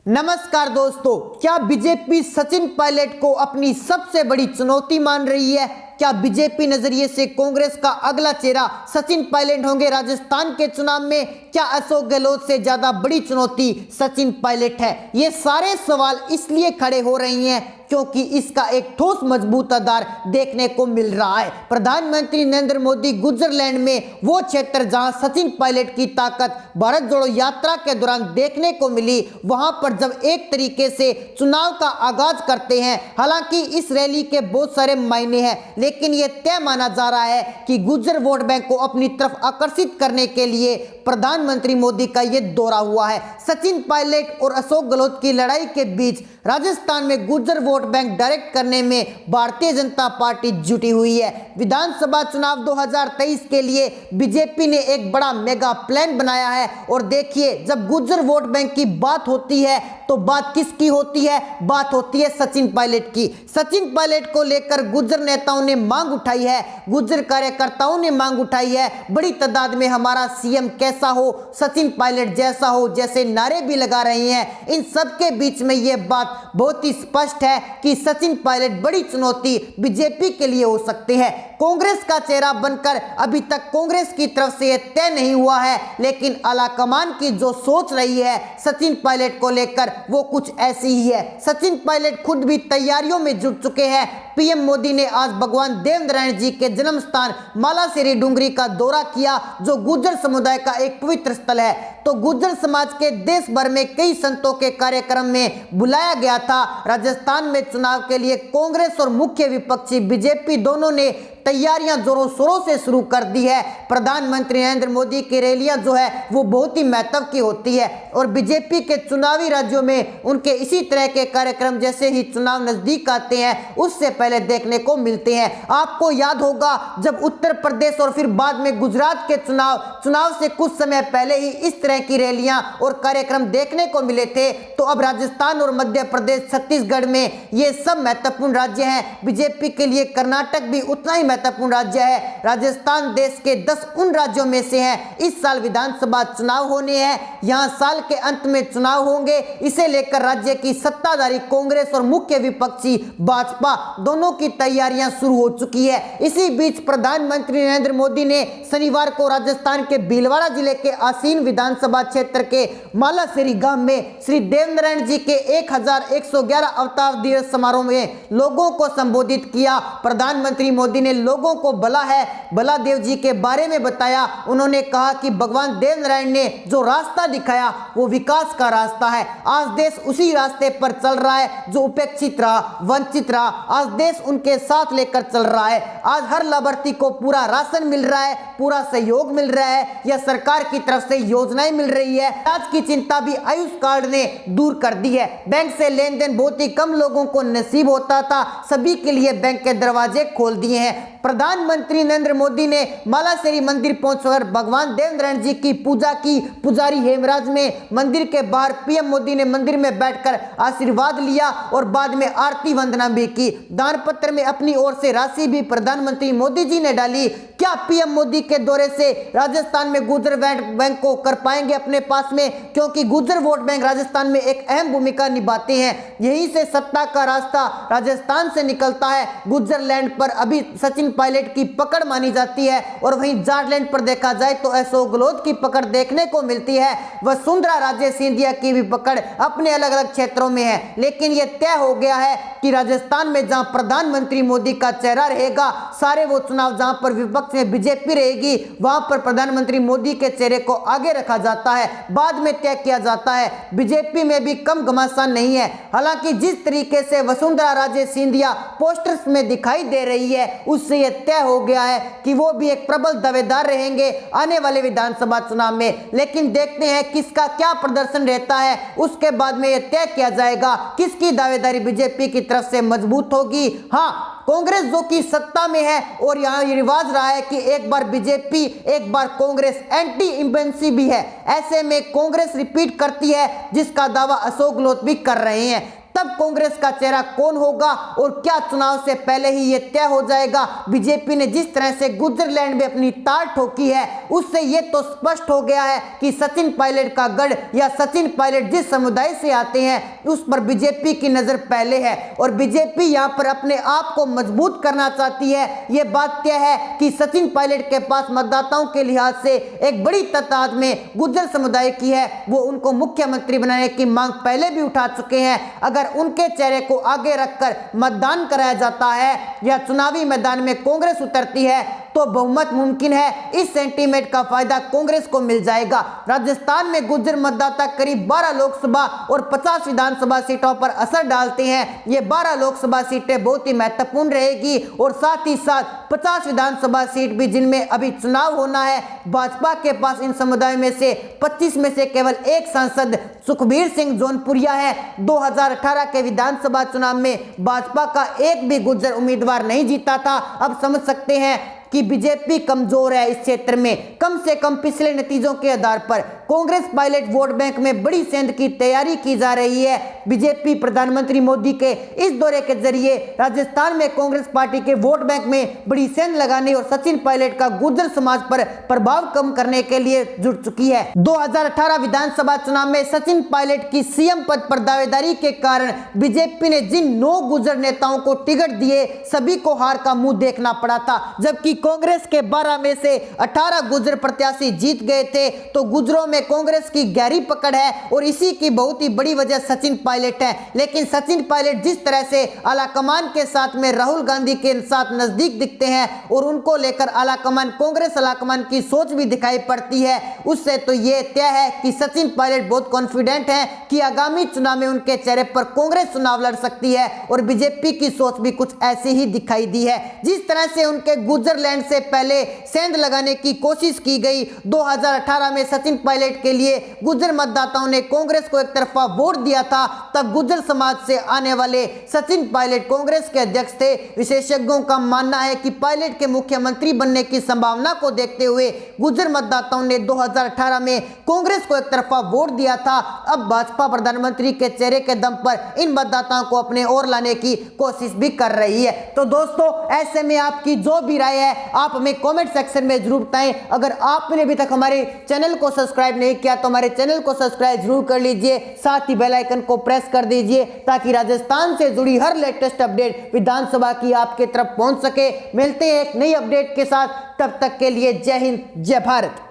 नमस्कार दोस्तों, क्या बीजेपी सचिन पायलट को अपनी सबसे बड़ी चुनौती मान रही है? क्या बीजेपी नजरिए से कांग्रेस का अगला चेहरा सचिन पायलट होंगे राजस्थान के चुनाव में? क्या अशोक गहलोत से ज्यादा बड़ी चुनौती सचिन पायलट है? ये सारे सवाल इसलिए खड़े हो रही हैं क्योंकि इसका एक ठोस मजबूत आधार देखने को मिल रहा है। प्रधानमंत्री नरेंद्र मोदी गुजरलैंड में वो क्षेत्र जहां सचिन पायलट की ताकत भारत जोड़ो यात्रा के दौरान देखने को मिली, वहां पर जब एक तरीके से चुनाव का आगाज करते हैं। हालांकि इस रैली के बहुत सारे मायने हैं, लेकिन यह तय माना जा रहा है कि गुज्जर वोट बैंक को अपनी तरफ आकर्षित करने के लिए प्रधानमंत्री मोदी का यह दौरा हुआ है। सचिन पायलट और अशोक गहलोत की लड़ाई के बीच राजस्थान में गुज्जर वोट बैंक डायरेक्ट करने में भारतीय जनता पार्टी जुटी हुई है। विधानसभा चुनाव 2023 के लिए बीजेपी ने एक बड़ा मेगा प्लान बनाया है और देखिए, जब गुज्जर वोट बैंक की बात होती है तो बात किसकी होती है? बात होती है सचिन पायलट की। सचिन पायलट को लेकर गुज्जर नेताओं ने मांग उठाई है, गुज्जर कार्यकर्ताओं ने मांग उठाई है, बड़ी तादाद में हमारा सीएम कैसा हो, सचिन पायलट जैसा हो, जैसे नारे भी लगा रही हैं। इन सब के बीच में यह बात बहुत ही स्पष्ट है कि सचिन पायलट बड़ी चुनौती बीजेपी के लिए हो सकते हैं। कांग्रेस का चेहरा बनकर अभी तक कांग्रेस की तरफ से यह तय नहीं हुआ है, लेकिन आलाकमान की जो सोच रही है सचिन पायलट को लेकर वो कुछ ऐसी ही है। सचिन पायलट खुद भी तैयारियों में जुट चुके हैं। पीएम मोदी ने आज भगवान देवनारायण जी के जन्म स्थान मालासेरी डूंगरी का दौरा किया, जो गुज्जर समुदाय का एक पवित्र स्थल है। तो गुज्जर समाज के देश भर में कई संतों के कार्यक्रम में बुलाया गया था। राजस्थान में चुनाव के लिए कांग्रेस और मुख्य विपक्षी बीजेपी दोनों ने तैयारियां जोरों शोरों से शुरू कर दी है। प्रधानमंत्री नरेंद्र मोदी की रैलियां जो है वो बहुत ही महत्व की होती है और बीजेपी के चुनावी राज्यों में उनके इसी तरह के कार्यक्रम जैसे ही चुनाव नजदीक आते हैं उससे पहले देखने को मिलते हैं। आपको याद होगा, जब उत्तर प्रदेश और फिर बाद में गुजरात के चुनाव से कुछ समय पहले ही इस तरह की रैलियां और कार्यक्रम देखने को मिले थे, तो अब राजस्थान और मध्य प्रदेश, छत्तीसगढ़ में ये सब महत्वपूर्ण राज्य हैं। बीजेपी के लिए कर्नाटक भी उतना ही महत्वपूर्ण राज्य है। राजस्थान देश के 10 उन राज्यों में से है। इस साल विधानसभा चुनाव होने हैं, यहां साल के अंत में चुनाव होंगे। इसे लेकर राज्य की सत्ताधारी कांग्रेस और मुख्य विपक्षी भाजपा दोनों की तैयारियां शुरू हो चुकी है। इसी बीच प्रधानमंत्री नरेंद्र मोदी ने शनिवार को राजस्थान के भीलवाड़ा जिले के आसीन विधानसभा क्षेत्र के मालासेरी गांव में श्री देवनारायण जी के 1111 अवतार दिवस समारोह में लोगों को संबोधित किया। प्रधानमंत्री मोदी ने लोगों को भला देव जी के बारे में बताया। उन्होंने कहा कि भगवान देवनारायण ने जो रास्ता दिखाया वो विकास का रास्ता है। आज देश उसी रास्ते पर चल रहा है जो उपेक्षित रहा, वंचित रहा। आज देश उनके साथ लेकर चल रहा है। आज हर लाभार्थी को पूरा राशन मिल रहा है, पूरा सहयोग मिल रहा है, या सरकार की तरफ से योजनाएं मिल रही है। आज की चिंता भी आयुष कार्ड ने दूर कर दी है। बैंक से लेन देन बहुत ही कम लोगों को नसीब होता था, सभी के लिए बैंक के दरवाजे खोल दिए हैं। प्रधानमंत्री नरेंद्र मोदी ने मालासेरी मंदिर पहुंचकर भगवान देवनारायण जी की पूजा की। पुजारी हेमराज में मंदिर के बाहर पीएम मोदी ने मंदिर में बैठकर आशीर्वाद लिया और बाद में आरती वंदना भी की। दान पत्र में अपनी ओर से राशि भी प्रधानमंत्री मोदी जी ने डाली। क्या पीएम मोदी के दौरे से राजस्थान में गुज्जर बैंक को कर पाएंगे अपने पास में? क्योंकि गुज्जर वोट बैंक राजस्थान में एक अहम भूमिका निभाते हैं। यहीं से सत्ता का रास्ता राजस्थान से निकलता है। गुज्जर लैंड पर अभी सचिन पायलट की पकड़ मानी जाती है और वहीं जाटलैंड पर देखा जाए तो अशोक गहलोत की पकड़ देखने को मिलती है। वसुंधरा राजे सिंधिया की भी पकड़ अपने अलग अलग क्षेत्रों में है। लेकिन यह तय हो गया है कि राजस्थान में जहां प्रधानमंत्री मोदी का चेहरा रहेगा, सारे वो चुनाव जहां पर विपक्ष में बीजेपी रहेगी, वहां पर प्रधानमंत्री मोदी के चेहरे को आगे रखा जाता है, बाद में तय किया जाता है। बीजेपी में भी कम घमासान नहीं है। हालांकि जिस तरीके से वसुंधरा राजे सिंधिया पोस्टर्स में दिखाई दे रही है, उससे यह तय हो गया है कि वो भी एक प्रबल दावेदार रहेंगे आने वाले विधानसभा चुनाव में। लेकिन देखते हैं किसका क्या प्रदर्शन रहता है, उसके बाद में यह तय किया जाएगा किसकी दावेदारी बीजेपी की तरफ से मजबूत होगी। हाँ, कांग्रेस जो कि सत्ता में है और यहाँ ये रिवाज रहा है कि एक बार बीजेपी एक बार कांग्रेस, एंटी इंपेंसी भी है। ऐसे में कांग्रेस रिपीट करती है, जिसका दावा अशोक गहलोत भी कर रहे हैं। तब कांग्रेस का चेहरा कौन होगा और क्या चुनाव से पहले ही ये तय हो जाएगा। बीजेपी ने जिस तरह से गुजरलैंड में अपनी तार ठोकी है उससे ये तो स्पष्ट हो गया है कि सचिन पायलट का गढ़ या सचिन पायलट जिस समुदाय से आते हैं उस पर बीजेपी की नजर पहले है और बीजेपी यहां पर अपने आप को मजबूत करना चाहती है। ये बात तय है कि सचिन पायलट के पास मतदाताओं के लिहाज से एक बड़ी तादाद में गुर्जर समुदाय की है। वो उनको मुख्यमंत्री बनाने की मांग पहले भी उठा चुके हैं। अगर उनके चेहरे को आगे रखकर मतदान कराया जाता है या चुनावी मैदान में कांग्रेस उतरती है तो बहुमत मुमकिन है। इस सेंटीमेंट का फायदा कांग्रेस को मिल जाएगा। राजस्थान में गुर्जर मतदाता करीब 12 लोकसभा और 50 विधानसभा सीटों पर असर डालते हैं। ये 12 लोकसभा सीटें बहुत ही महत्वपूर्ण रहेगी और साथ ही साथ 50 विधानसभा सीट भी जिनमें अभी चुनाव होना है। भाजपा के पास इन समुदायों में से 25 में से केवल एक सांसद सुखबीर सिंह जौनपुरिया है। 2018 के विधानसभा चुनाव में भाजपा का एक भी गुर्जर उम्मीदवार नहीं जीता था। अब समझ सकते हैं कि बीजेपी कमजोर है इस क्षेत्र में। कम से कम पिछले नतीजों के आधार पर कांग्रेस पायलट वोट बैंक में बड़ी सेंध की तैयारी की जा रही है। बीजेपी प्रधानमंत्री मोदी के इस दौरे के जरिए राजस्थान में कांग्रेस पार्टी के वोट बैंक में बड़ी सेंध लगाने और सचिन पायलट का गुर्जर समाज पर प्रभाव कम करने के लिए जुट चुकी है। 2018 विधानसभा चुनाव में सचिन पायलट की सीएम पद पर दावेदारी के कारण बीजेपी ने जिन 9 गुर्जर नेताओं को टिकट दिए सभी को हार का मुंह देखना पड़ा था। जबकि कांग्रेस के 12 में से 18 गुर्जर प्रत्याशी जीत गए थे। तो गुर्जरों में कांग्रेस की गहरी पकड़ है और इसी की बहुत ही बड़ी वजह सचिन पायलट है। लेकिन सचिन पायलट जिस तरह से आलाकमान के साथ में राहुल गांधी के साथ नजदीक दिखते हैं और उनको लेकर आलाकमान कांग्रेस आलाकमान की सोच भी दिखाई पड़ती है, उससे तो ये तय है कि सचिन पायलट बहुत कॉन्फिडेंट हैं कि आगामी चुनाव में उनके चेहरे पर कांग्रेस चुनाव लड़ सकती है। और बीजेपी की सोच भी कुछ ऐसी ही दिखाई दी है। जिस तरह से उनके गुर्जरलैंड से पहले सेंध लगाने की कोशिश की गई, 2018 में सचिन पायलट के लिए गुर्जर मतदाताओं ने कांग्रेस को एक तरफा वोट दिया था। तब गुर्जर समाज से आने वाले सचिन पायलट कांग्रेस के अध्यक्ष थे। विशेषज्ञों का मानना है कि पायलट के मुख्यमंत्री बनने की संभावना को देखते हुए गुर्जर मतदाताओं ने 2018 में कांग्रेस को एक तरफा वोट दिया था। अब भाजपा प्रधानमंत्री के चेहरे के दम पर इन मतदाताओं को अपने ओर लाने की कोशिश भी कर रही है। तो दोस्तों, ऐसे में आपकी जो भी राय है आप हमें कमेंट सेक्शन में जरूर बताएं। अगर आपने अभी तक हमारे चैनल को सब्सक्राइब नहीं किया तो हमारे चैनल को सब्सक्राइब जरूर कर लीजिए। साथ ही बेल आइकन को प्रेस कर दीजिए ताकि राजस्थान से जुड़ी हर लेटेस्ट अपडेट विधानसभा की आपके तरफ पहुंच सके। मिलते हैं एक नई अपडेट के साथ, तब तक के लिए जय हिंद, जय भारत।